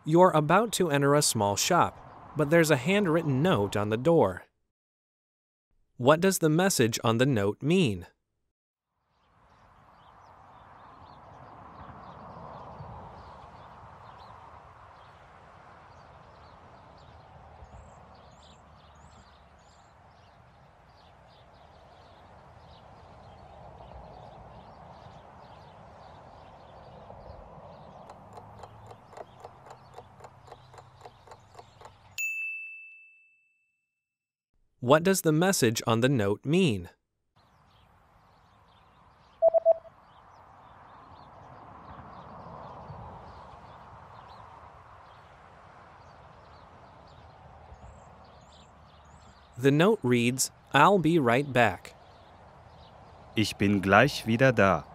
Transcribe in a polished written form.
You're about to enter a small shop, but there's a handwritten note on the door. What does the message on the note mean? What does the message on the note mean? The note reads, "I'll be right back." Ich bin gleich wieder da.